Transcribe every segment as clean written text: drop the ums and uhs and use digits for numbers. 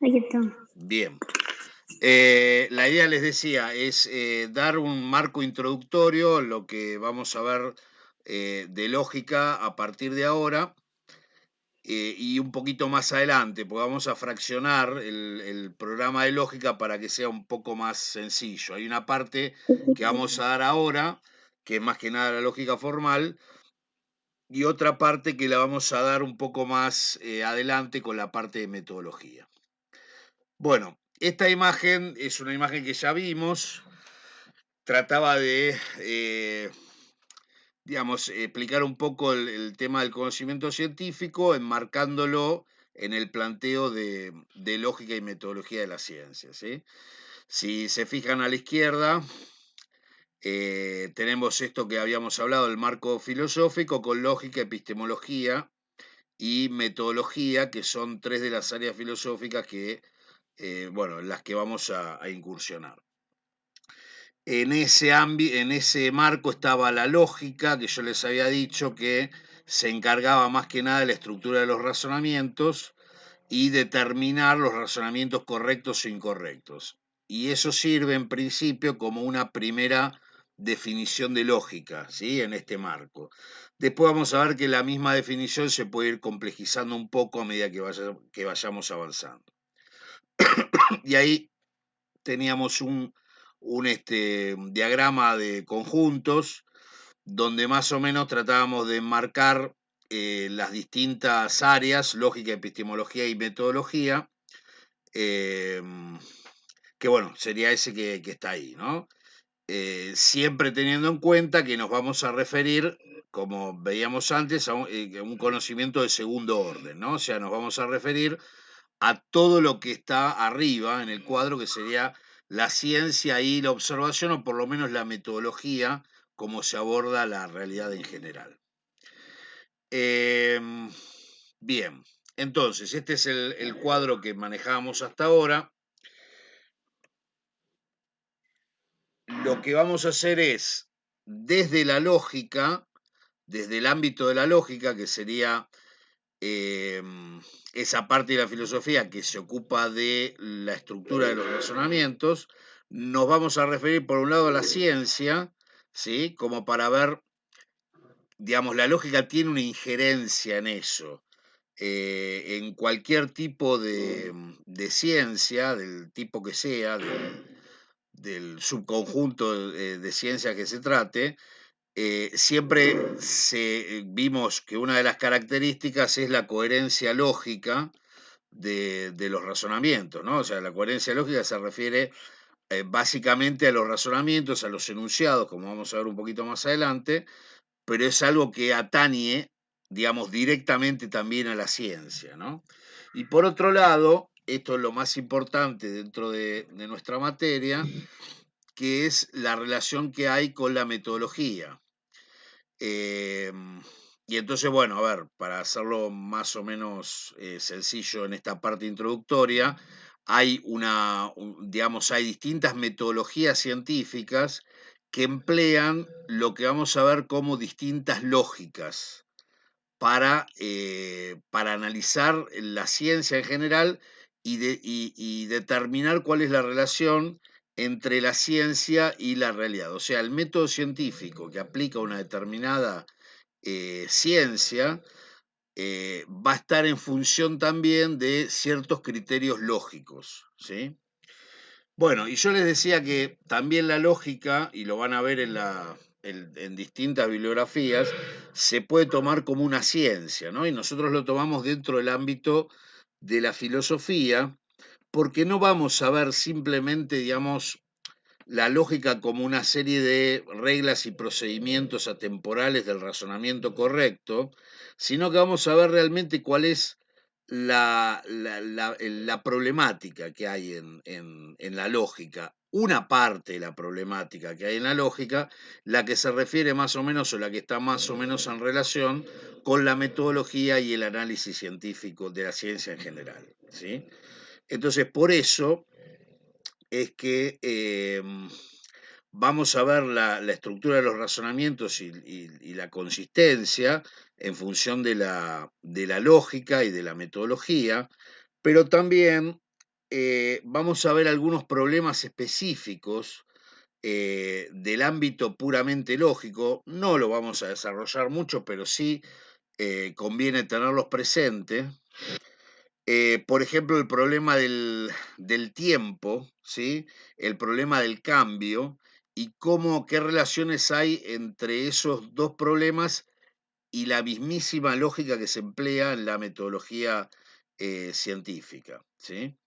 Aquí estamos. Bien. La idea, les decía, es dar un marco introductorio, lo que vamos a ver de lógica a partir de ahora y un poquito más adelante, porque vamos a fraccionar el programa de lógica para que sea un poco más sencillo. Hay una parte que vamos a dar ahora, que es más que nada la lógica formal, y otra parte que la vamos a dar un poco más adelante con la parte de metodología. Bueno, esta imagen es una imagen que ya vimos, trataba de, digamos, explicar un poco el tema del conocimiento científico, enmarcándolo en el planteo de lógica y metodología de la ciencia, ¿sí? Si se fijan a la izquierda, tenemos esto que habíamos hablado, el marco filosófico con lógica, epistemología y metodología, que son tres de las áreas filosóficas que, bueno, en las que vamos a incursionar. En ese marco estaba la lógica, que yo les había dicho que se encargaba más que nada de la estructura de los razonamientos y determinar los razonamientos correctos o incorrectos. Y eso sirve en principio como una primera definición de lógica, ¿sí? En este marco. Después vamos a ver que la misma definición se puede ir complejizando un poco a medida que vayamos avanzando. Y ahí teníamos un diagrama de conjuntos donde más o menos tratábamos de enmarcar las distintas áreas, lógica, epistemología y metodología, eh, que bueno, sería ese que está ahí, ¿no? Siempre teniendo en cuenta que nos vamos a referir, como veíamos antes, a un conocimiento de segundo orden, ¿no? O sea, nos vamos a referir a todo lo que está arriba en el cuadro, que sería la ciencia y la observación, o por lo menos la metodología, como se aborda la realidad en general. Bien, entonces, este es el cuadro que manejábamos hasta ahora. Lo que vamos a hacer es, desde la lógica, desde el ámbito de la lógica, que sería eh, esa parte de la filosofía que se ocupa de la estructura de los razonamientos, nos vamos a referir por un lado a la ciencia, ¿sí? Como para ver, digamos, la lógica tiene una injerencia en eso. En cualquier tipo de ciencia, del tipo que sea, del subconjunto de ciencia que se trate, siempre vimos que una de las características es la coherencia lógica de los razonamientos, ¿no? O sea, la coherencia lógica se refiere básicamente a los razonamientos, a los enunciados, como vamos a ver un poquito más adelante, pero es algo que atañe, digamos, directamente también a la ciencia, ¿no? Y por otro lado, esto es lo más importante dentro de nuestra materia, que es la relación que hay con la metodología. Eh, y entonces, bueno, a ver, para hacerlo más o menos sencillo en esta parte introductoria, digamos, hay distintas metodologías científicas que emplean lo que vamos a ver como distintas lógicas para analizar la ciencia en general y determinar cuál es la relación entre la ciencia y la realidad. O sea, el método científico que aplica una determinada ciencia va a estar en función también de ciertos criterios lógicos, ¿sí? Bueno, y yo les decía que también la lógica, y lo van a ver en distintas bibliografías, se puede tomar como una ciencia, ¿no? Y nosotros lo tomamos dentro del ámbito de la filosofía, porque no vamos a ver simplemente, digamos, la lógica como una serie de reglas y procedimientos atemporales del razonamiento correcto, sino que vamos a ver realmente cuál es la problemática que hay en la lógica. Una parte de la problemática que hay en la lógica, la que se refiere más o menos o la que está más o menos en relación con la metodología y el análisis científico de la ciencia en general, ¿sí? Entonces, por eso es que vamos a ver la estructura de los razonamientos y la consistencia en función de la lógica y de la metodología, pero también vamos a ver algunos problemas específicos del ámbito puramente lógico. No lo vamos a desarrollar mucho, pero sí conviene tenerlos presentes. Por ejemplo, el problema del tiempo, ¿sí? El problema del cambio y qué relaciones hay entre esos dos problemas y la mismísima lógica que se emplea en la metodología científica, ¿sí?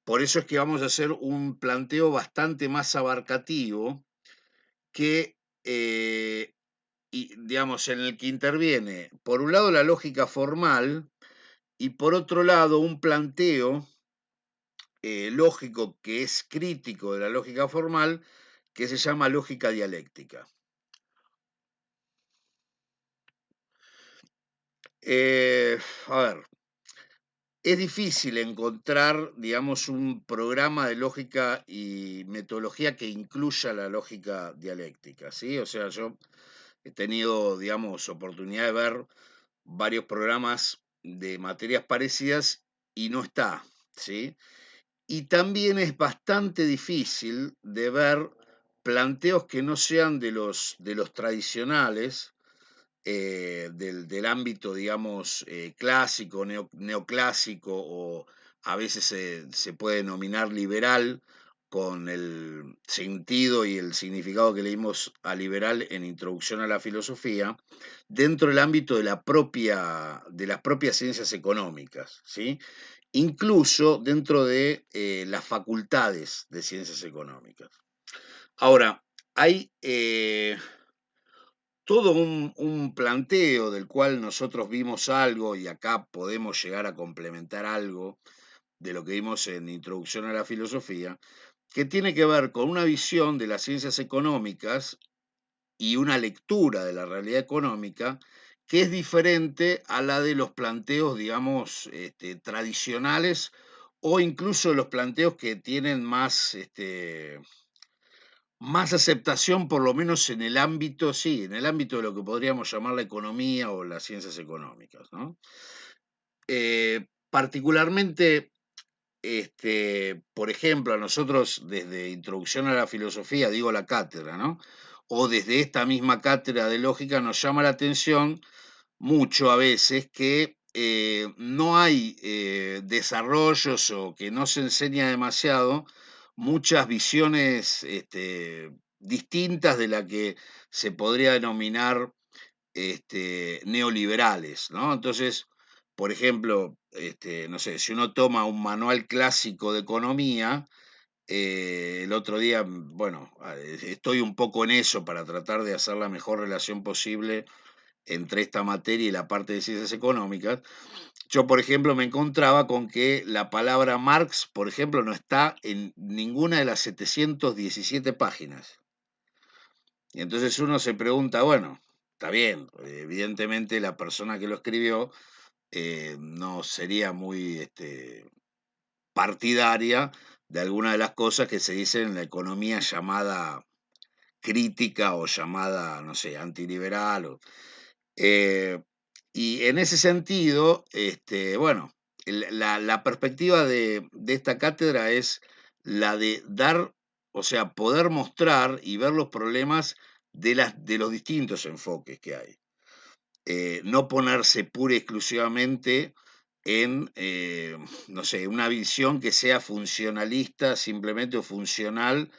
Por eso es que vamos a hacer un planteo bastante más abarcativo que, y, digamos, en el que interviene, por un lado, la lógica formal y por otro lado, un planteo lógico que es crítico de la lógica formal, que se llama lógica dialéctica. A ver, es difícil encontrar, digamos, un programa de lógica y metodología que incluya la lógica dialéctica, ¿sí? O sea, yo he tenido, digamos, oportunidad de ver varios programas de materias parecidas y no está, ¿sí? Y también es bastante difícil de ver planteos que no sean de los tradicionales, del ámbito, digamos, clásico, neoclásico, o a veces se puede denominar liberal, con el sentido y el significado que le dimos a liberal en Introducción a la Filosofía, dentro del ámbito de las propias ciencias económicas, ¿sí? Incluso dentro de las facultades de ciencias económicas. Ahora, hay todo un planteo del cual nosotros vimos algo y acá podemos llegar a complementar algo de lo que vimos en Introducción a la Filosofía, que tiene que ver con una visión de las ciencias económicas y una lectura de la realidad económica que es diferente a la de los planteos, digamos, tradicionales, o incluso los planteos que tienen más aceptación, por lo menos en el ámbito, sí, en el ámbito de lo que podríamos llamar la economía o las ciencias económicas, ¿no? Particularmente, por ejemplo, a nosotros desde Introducción a la Filosofía, digo la cátedra, ¿no? O desde esta misma cátedra de lógica nos llama la atención mucho a veces que no hay desarrollos, o que no se enseña demasiado muchas visiones distintas de la que se podría denominar neoliberales, ¿no? Entonces, por ejemplo, no sé, si uno toma un manual clásico de economía, el otro día, bueno, estoy un poco en eso para tratar de hacer la mejor relación posible entre esta materia y la parte de ciencias económicas. Yo, por ejemplo, me encontraba con que la palabra Marx, por ejemplo, no está en ninguna de las 717 páginas. Y entonces uno se pregunta, bueno, está bien, evidentemente la persona que lo escribió no sería muy partidaria de alguna de las cosas que se dicen en la economía llamada crítica o llamada, no sé, antiliberal. Eh, y en ese sentido, bueno, la perspectiva de esta cátedra es la de dar, o sea, poder mostrar y ver los problemas de los distintos enfoques que hay. No ponerse pura y exclusivamente en, no sé, una visión que sea funcionalista simplemente, o funcional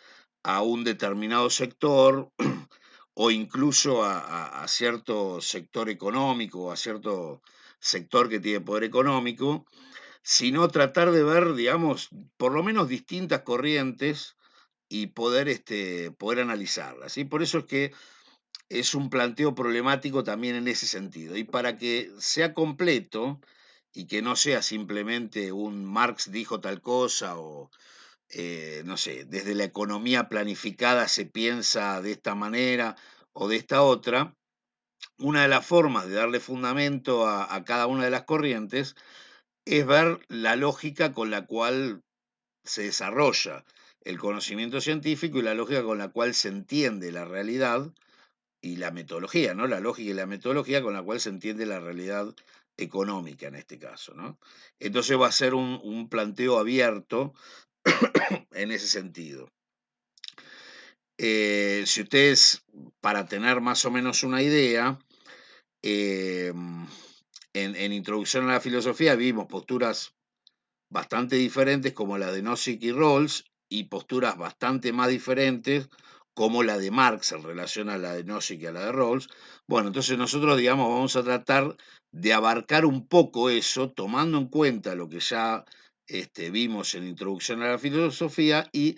a un determinado sector, o incluso a cierto sector económico, o a cierto sector que tiene poder económico, sino tratar de ver, digamos, por lo menos distintas corrientes y poder analizarlas. ¿Sí? Por eso es que es un planteo problemático también en ese sentido. Y para que sea completo y que no sea simplemente un Marx dijo tal cosa, o no sé, desde la economía planificada se piensa de esta manera o de esta otra, una de las formas de darle fundamento a cada una de las corrientes es ver la lógica con la cual se desarrolla el conocimiento científico y la lógica con la cual se entiende la realidad, y la metodología, ¿no? La lógica y la metodología con la cual se entiende la realidad económica en este caso, ¿no? Entonces va a ser un planteo abierto en ese sentido. Si ustedes, para tener más o menos una idea, en Introducción a la Filosofía vimos posturas bastante diferentes como la de Nozick y Rawls y posturas bastante más diferentes como la de Marx en relación a la de Nozick y a la de Rawls. Bueno, entonces nosotros, digamos, vamos a tratar de abarcar un poco eso, tomando en cuenta lo que ya vimos en Introducción a la Filosofía y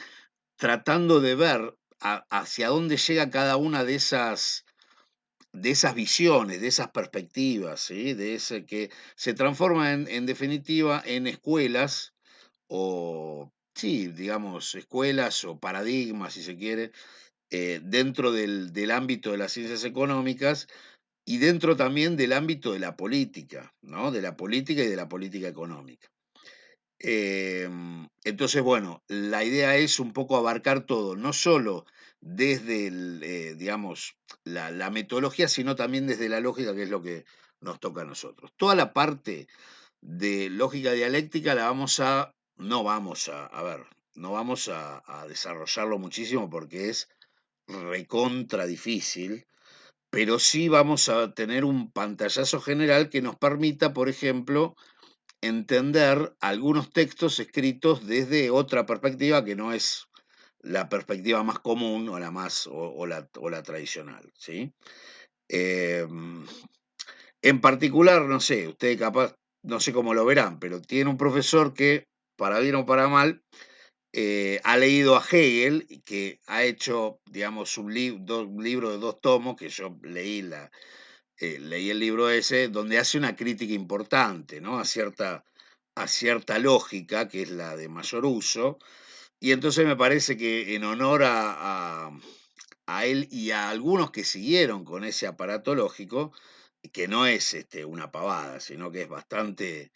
tratando de ver hacia dónde llega cada una de esas visiones, de esas perspectivas, ¿sí? De ese que se transforma en definitiva en escuelas o, sí, digamos, escuelas o paradigmas, si se quiere, dentro del ámbito de las ciencias económicas y dentro también del ámbito de la política, ¿no? De la política y de la política económica. Entonces, bueno, la idea es un poco abarcar todo, no solo desde digamos, la metodología, sino también desde la lógica, que es lo que nos toca a nosotros. Toda la parte de lógica dialéctica no vamos a ver, no vamos a desarrollarlo muchísimo porque es recontra difícil, pero sí vamos a tener un pantallazo general que nos permita, por ejemplo, entender algunos textos escritos desde otra perspectiva que no es la perspectiva más común o la más o la tradicional, ¿sí? En particular, no sé, ustedes capaz, no sé cómo lo verán, pero tiene un profesor que, para bien o para mal, ha leído a Hegel y que ha hecho, digamos, un libro de 2 tomos, que yo leí el libro ese, donde hace una crítica importante, ¿no? A cierta lógica, que es la de mayor uso, y entonces me parece que en honor a él y a algunos que siguieron con ese aparato lógico, que no es una pavada, sino que es bastante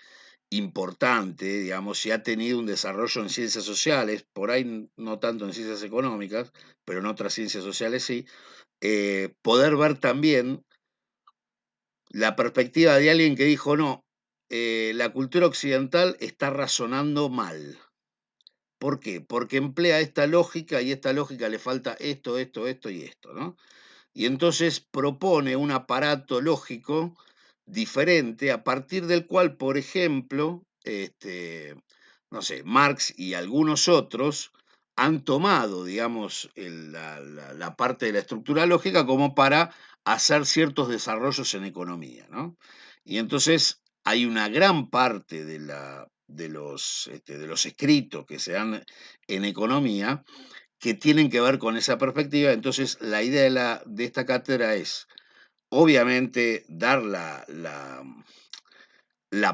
importante, digamos, y ha tenido un desarrollo en ciencias sociales, por ahí no tanto en ciencias económicas, pero en otras ciencias sociales sí, poder ver también la perspectiva de alguien que dijo, no, la cultura occidental está razonando mal. ¿Por qué? Porque emplea esta lógica y a esta lógica le falta esto, esto, esto y esto, ¿no? Y entonces propone un aparato lógico diferente a partir del cual, por ejemplo, no sé, Marx y algunos otros han tomado, digamos, la parte de la estructura lógica como para hacer ciertos desarrollos en economía, ¿no? Y entonces hay una gran parte de los escritos que se dan en economía que tienen que ver con esa perspectiva. Entonces, la idea de esta cátedra es, obviamente, dar la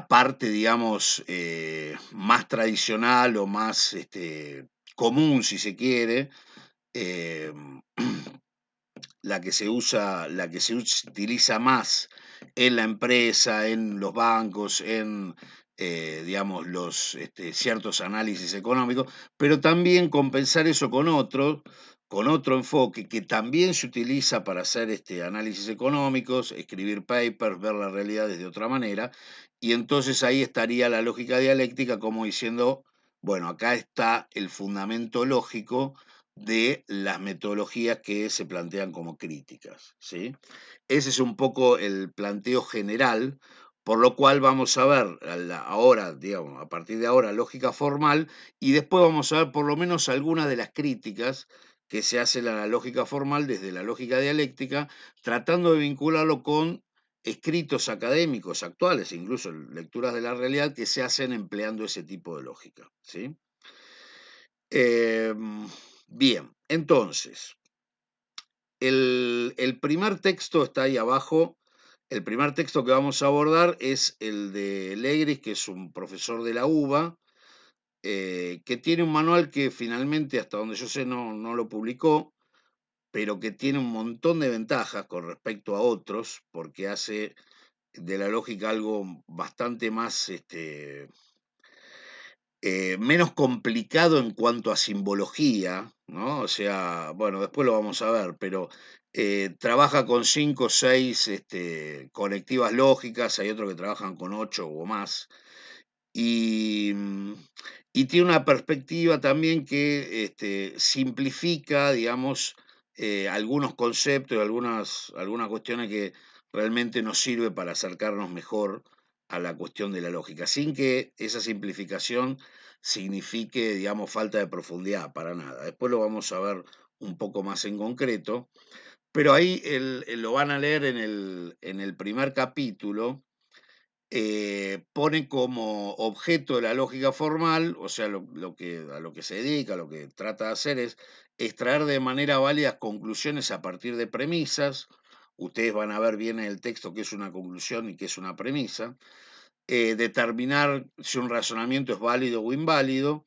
parte, digamos, más tradicional o más común, si se quiere, eh, la que se utiliza más en la empresa, en los bancos, en digamos, ciertos análisis económicos, pero también compensar eso con otro enfoque que también se utiliza para hacer análisis económicos, escribir papers, ver la realidad desde otra manera, y entonces ahí estaría la lógica dialéctica como diciendo, bueno, acá está el fundamento lógico de las metodologías que se plantean como críticas, ¿sí? Ese es un poco el planteo general, por lo cual vamos a ver ahora, digamos, a partir de ahora, lógica formal, y después vamos a ver por lo menos algunas de las críticas que se hacen a la lógica formal desde la lógica dialéctica, tratando de vincularlo con escritos académicos actuales, incluso lecturas de la realidad que se hacen empleando ese tipo de lógica, ¿sí? Bien, entonces, el primer texto está ahí abajo. El primer texto que vamos a abordar es el de Legris, que es un profesor de la UBA, que tiene un manual que finalmente, hasta donde yo sé, no lo publicó, pero que tiene un montón de ventajas con respecto a otros, porque hace de la lógica algo bastante más menos complicado en cuanto a simbología, ¿no? O sea, bueno, después lo vamos a ver, pero trabaja con 5 o 6 conectivas lógicas, hay otros que trabajan con 8 o más. Y, y tiene una perspectiva también que simplifica, digamos, algunos conceptos, algunas cuestiones que realmente nos sirve para acercarnos mejor a la cuestión de la lógica, sin que esa simplificación signifique, digamos, falta de profundidad, para nada. Después lo vamos a ver un poco más en concreto, pero ahí lo van a leer en el primer capítulo. Pone como objeto de la lógica formal, o sea, a lo que se dedica, lo que trata de hacer es extraer de manera válida conclusiones a partir de premisas. Ustedes van a ver bien en el texto qué es una conclusión y qué es una premisa. Determinar si un razonamiento es válido o inválido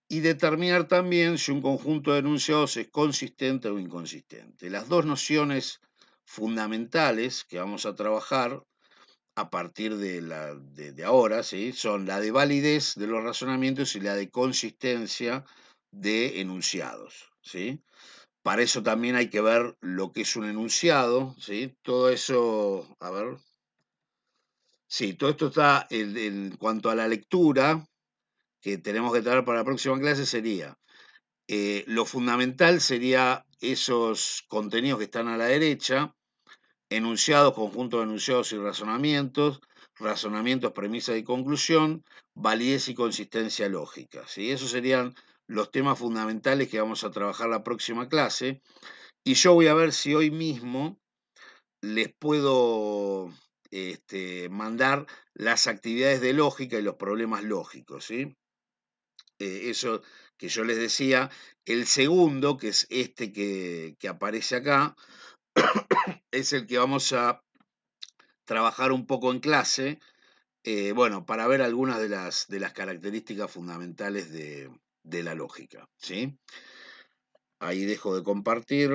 y determinar también si un conjunto de enunciados es consistente o inconsistente. Las dos nociones fundamentales que vamos a trabajar a partir de ahora, ¿sí? Son la de validez de los razonamientos y la de consistencia de enunciados, ¿sí? Para eso también hay que ver lo que es un enunciado, ¿sí? Todo eso, a ver, sí, todo esto está en cuanto a la lectura que tenemos que tener para la próxima clase sería, lo fundamental sería esos contenidos que están a la derecha, enunciados, conjunto de enunciados y razonamientos, razonamientos, premisas y conclusión, validez y consistencia lógica, ¿sí? Esos serían los temas fundamentales que vamos a trabajar la próxima clase. Y yo voy a ver si hoy mismo les puedo mandar las actividades de lógica y los problemas lógicos, ¿sí? Eso que yo les decía. El segundo, que es este que aparece acá, es el que vamos a trabajar un poco en clase, bueno, para ver algunas de las características fundamentales de la lógica, ¿sí? Ahí dejo de compartir.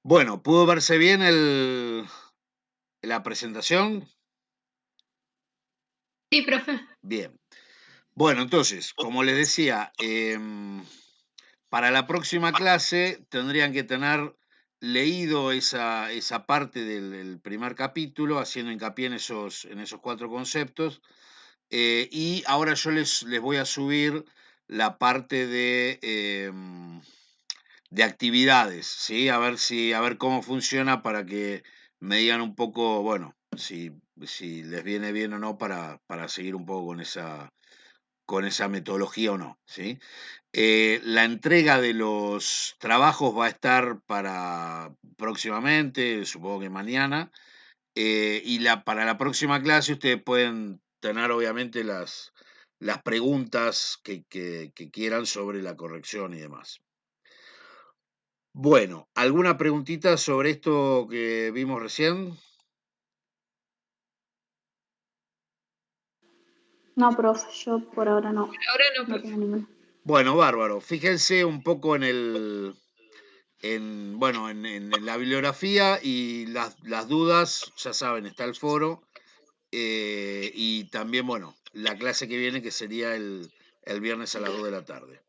Bueno, ¿pudo verse bien la presentación? Sí, profe. Bien. Bueno, entonces, como les decía, para la próxima clase tendrían que tener leído esa parte del primer capítulo, haciendo hincapié en esos 4 conceptos. Y ahora yo les voy a subir la parte de actividades, ¿sí? A ver cómo funciona para que me digan un poco, bueno, si les viene bien o no para seguir un poco con esa metodología o no, ¿sí? La entrega de los trabajos va a estar para próximamente, supongo que mañana, y para la próxima clase ustedes pueden tener obviamente las preguntas que quieran sobre la corrección y demás. Bueno, ¿alguna preguntita sobre esto que vimos recién? No, profe, yo por ahora no. Ahora no, No profe. tengo ninguna. Bueno, bárbaro. Fíjense un poco bueno, en la bibliografía y las dudas, ya saben, está el foro. Y también, bueno, la clase que viene, que sería el viernes a las 2 de la tarde.